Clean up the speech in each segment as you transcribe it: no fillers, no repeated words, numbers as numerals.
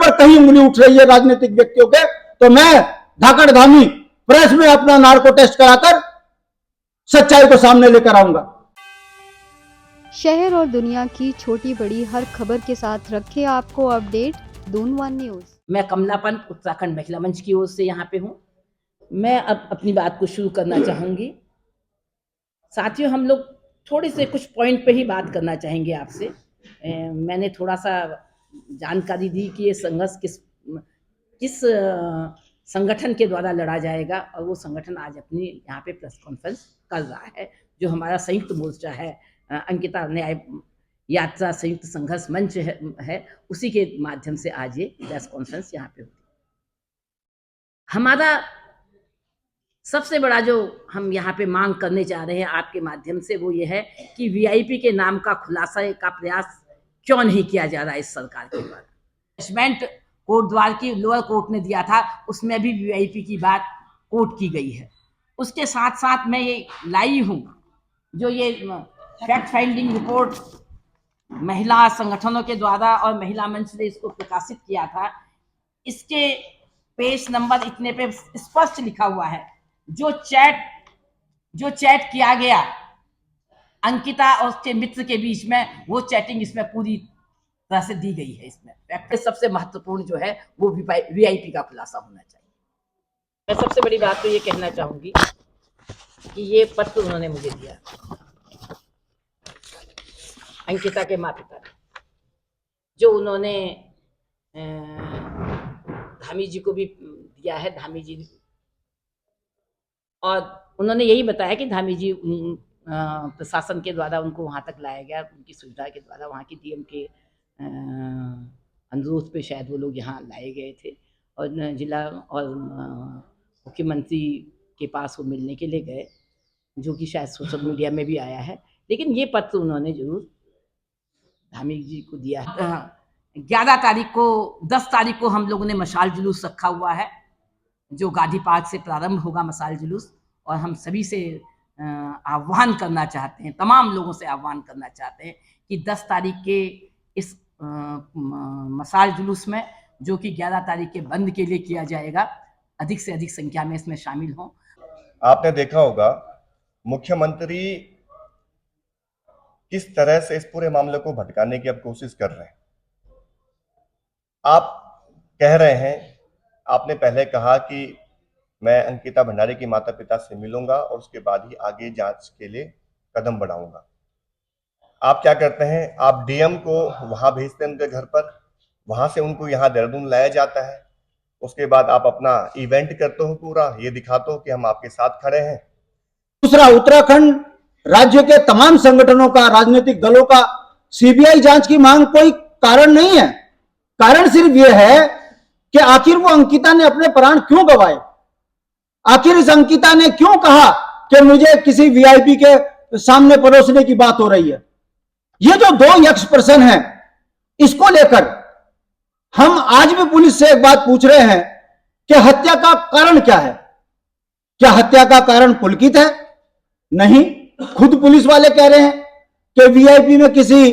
ऊपर कहीं उंगली उठ रही है राजनीतिक व्यक्तियों के, तो मैं धाकड़ धामी प्रेस में अपना नार्को टेस्ट कराकर सच्चाई को सामने लेकर आऊंगा। शहर और दुनिया की छोटी बड़ी हर खबर के साथ रखे आपको अपडेट दून वन न्यूज। मैं कमला पंत उत्तराखंड महिला मंच की ओर से यहाँ पे हूँ। मैं अब अपनी बात को शुरू करना चाहूँगी। साथियों, हम लोग थोड़े से कुछ पॉइंट पे ही बात करना चाहेंगे आपसे। मैंने थोड़ा सा जानकारी दी कि ये संघर्ष किस संगठन के द्वारा लड़ा जाएगा, और वो संगठन आज अपनी यहाँ पे प्रेस कॉन्फ्रेंस कर रहा है, जो हमारा संयुक्त मोर्चा है, अंकिता न्याय यात्रा संयुक्त संघर्ष मंच है, उसी के माध्यम से आज ये प्रेस कॉन्फ्रेंस यहाँ पे होती है। हमारा सबसे बड़ा जो हम यहाँ पे मांग करने जा रहे हैं आपके माध्यम से, वो ये है कि वीआईपी के नाम का खुलासा का प्रयास क्यों नहीं किया जा रहा है इस सरकार के द्वारा। जजमेंट कोटद्वार की लोअर कोर्ट ने दिया था, उसमें भी वीआईपी की बात कोर्ट की गई है। उसके साथ साथ मैं ये लाई हूँ जो ये फैक्ट फाइंडिंग रिपोर्ट महिला संगठनों के द्वारा और महिला मंच ने इसको प्रकाशित किया था। इसके पेज नंबर इतने पे स्पष्ट लिखा हुआ है, जो चैट किया गया अंकिता और उसके मित्र के बीच में, वो चैटिंग इसमें पूरी तरह से दी गई है। इसमें सबसे महत्वपूर्ण जो है वो वीआईपी का खुलासा होना चाहिए। मैं सबसे बड़ी बात तो ये कहना चाहूंगी कि ये पत्र उन्होंने मुझे दिया, अंकिता के माता पिता, जो उन्होंने धामी जी को भी दिया है। धामी जी, और उन्होंने यही बताया कि धामी जी प्रशासन के द्वारा उनको वहाँ तक लाया गया, उनकी सुविधा के द्वारा वहाँ की डीएम के अनुरोध पे शायद वो लोग यहाँ लाए गए थे, और जिला और मुख्यमंत्री के पास वो मिलने के लिए गए, जो कि शायद सोशल मीडिया में भी आया है। लेकिन ये पत्र उन्होंने जरूर धामी जी को दिया है। 10 तारीख को हम लोगों ने मशाल जुलूस रखा हुआ है, जो गांधी पार्क से प्रारंभ होगा मशाल जुलूस, और हम सभी से आह्वान करना चाहते हैं, तमाम लोगों से आह्वान करना चाहते हैं कि 10 तारीख के इस मशाल जुलूस में, जो कि 11 तारीख के बंद के लिए किया जाएगा, अधिक से अधिक संख्या में इसमें शामिल हों। आपने देखा होगा मुख्यमंत्री किस तरह से इस पूरे मामले को भटकाने की अब कोशिश कर रहे हैं। आप कह रहे हैं, आपने पहले कहा कि मैं अंकिता भंडारी की माता पिता से मिलूंगा और उसके बाद ही आगे जांच के लिए कदम बढ़ाऊंगा। आप क्या करते हैं, आप डीएम को वहां भेजते हैं उनके घर पर, वहां से उनको यहाँ देहरादून लाया जाता है, उसके बाद आप अपना इवेंट करते हो, पूरा ये दिखाते हो कि हम आपके साथ खड़े हैं। दूसरा, उत्तराखंड राज्य के तमाम संगठनों का, राजनीतिक दलों का सीबीआई जांच की मांग कोई कारण नहीं है। कारण सिर्फ यह है कि आखिर वो अंकिता ने अपने प्राण क्यों गंवाए, आखिर इस अंकिता ने क्यों कहा कि मुझे किसी वीआईपी के सामने परोसने की बात हो रही है। ये जो 2 यक्ष प्रश्न है, इसको लेकर हम आज भी पुलिस से एक बात पूछ रहे हैं कि हत्या का कारण क्या है। क्या हत्या का कारण पुलकित है? नहीं, खुद पुलिस वाले कह रहे हैं कि वीआईपी में किसी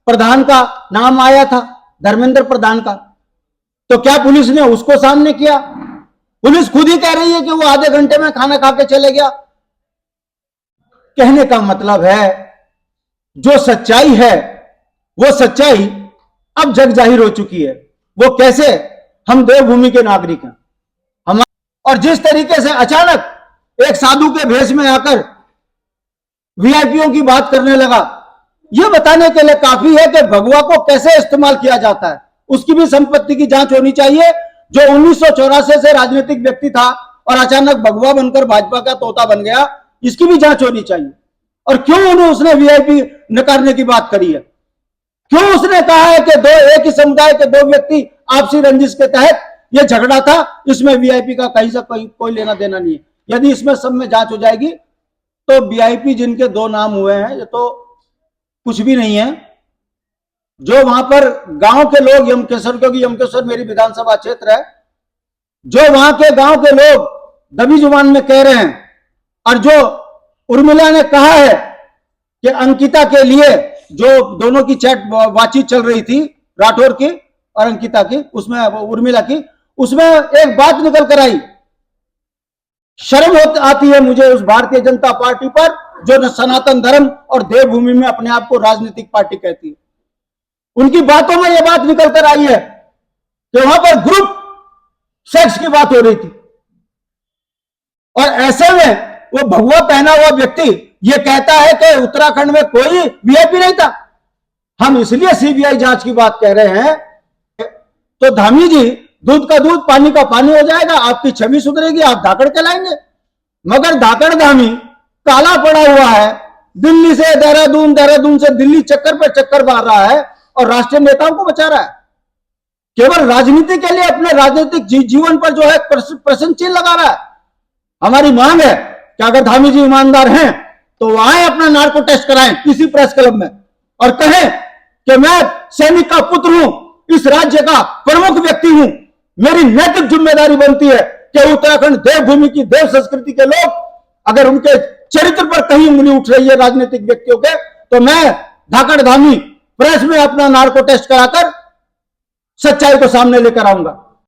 प्रधान का नाम आया था, धर्मेंद्र प्रधान का, तो क्या पुलिस ने उसको सामने किया? पुलिस खुद ही कह रही है कि वो आधे घंटे में खाना खा के चले गया। कहने का मतलब है, जो सच्चाई है वो सच्चाई अब जग जाहिर हो चुकी है। वो कैसे? हम देवभूमि के नागरिक हैं हम, और जिस तरीके से अचानक एक साधु के भेष में आकर वीआईपीओ की बात करने लगा, यह बताने के लिए काफी है कि भगवा को कैसे इस्तेमाल किया जाता है। उसकी भी संपत्ति की जांच होनी चाहिए। जो 1984 से राजनीतिक व्यक्ति था और अचानक भगवा बनकर भाजपा का तोता बन गया, इसकी भी जांच होनी चाहिए। और क्यों उसने वीआईपी नकारने की बात करी है? क्यों उसने कहा है कि एक ही समुदाय के 2 व्यक्ति आपसी रंजिश के तहत यह झगड़ा था, इसमें वीआईपी का कहीं से कोई लेना देना नहीं है। यदि इसमें सब में जांच हो जाएगी तो वीआईपी जिनके 2 नाम हुए हैं, ये तो कुछ भी नहीं है। जो वहां पर गांव के लोग, यमकेश्वर, क्योंकि यमकेश्वर मेरी विधानसभा क्षेत्र है, जो वहां के गांव के लोग दबी जुबान में कह रहे हैं, और जो उर्मिला ने कहा है कि अंकिता के लिए जो दोनों की चैट बातचीत चल रही थी राठौर की, और अंकिता की, उसमें उर्मिला की, उसमें एक बात निकल कर आई। शर्म आती है मुझे उस भारतीय जनता पार्टी पर जो न सनातन धर्म और देवभूमि में अपने आप को राजनीतिक पार्टी कहती है। उनकी बातों में यह बात निकल कर आई है कि वहां पर ग्रुप सेक्स की बात हो रही थी, और ऐसे में वो भगवा पहना हुआ व्यक्ति ये कहता है कि उत्तराखंड में कोई वीआईपी नहीं था। हम इसलिए सीबीआई जांच की बात कह रहे हैं। तो धामी जी, दूध का दूध पानी का पानी हो जाएगा, आपकी छवि सुधरेगी, आप धाकड़ कहलाएंगे। मगर धाकड़ धामी काला पड़ा हुआ है, दिल्ली से देहरादून, देहरादून से दिल्ली चक्कर पर चक्कर मार रहा है और राष्ट्रीय नेताओं को बचा रहा है। केवल राजनीति के लिए अपने राजनीतिक जीवन पर जो है प्रश्न चिन्ह लगा रहा है। हमारी मांग है कि अगर धामी जी ईमानदार हैं तो वो आए, अपना नार्को टेस्ट कराएं किसी प्रेस क्लब में और कहें कि मैं सैनिक का पुत्र हूं, इस राज्य का प्रमुख व्यक्ति हूं, मेरी नैतिक जिम्मेदारी बनती है कि उत्तराखंड देवभूमि की, देव संस्कृति के लोग अगर उनके चरित्र पर कहीं उंगली उठ रही है राजनीतिक व्यक्तियों के, तो मैं धाकड़ धामी प्रेस में अपना नार्को टेस्ट कराकर सच्चाई को सामने लेकर आऊंगा।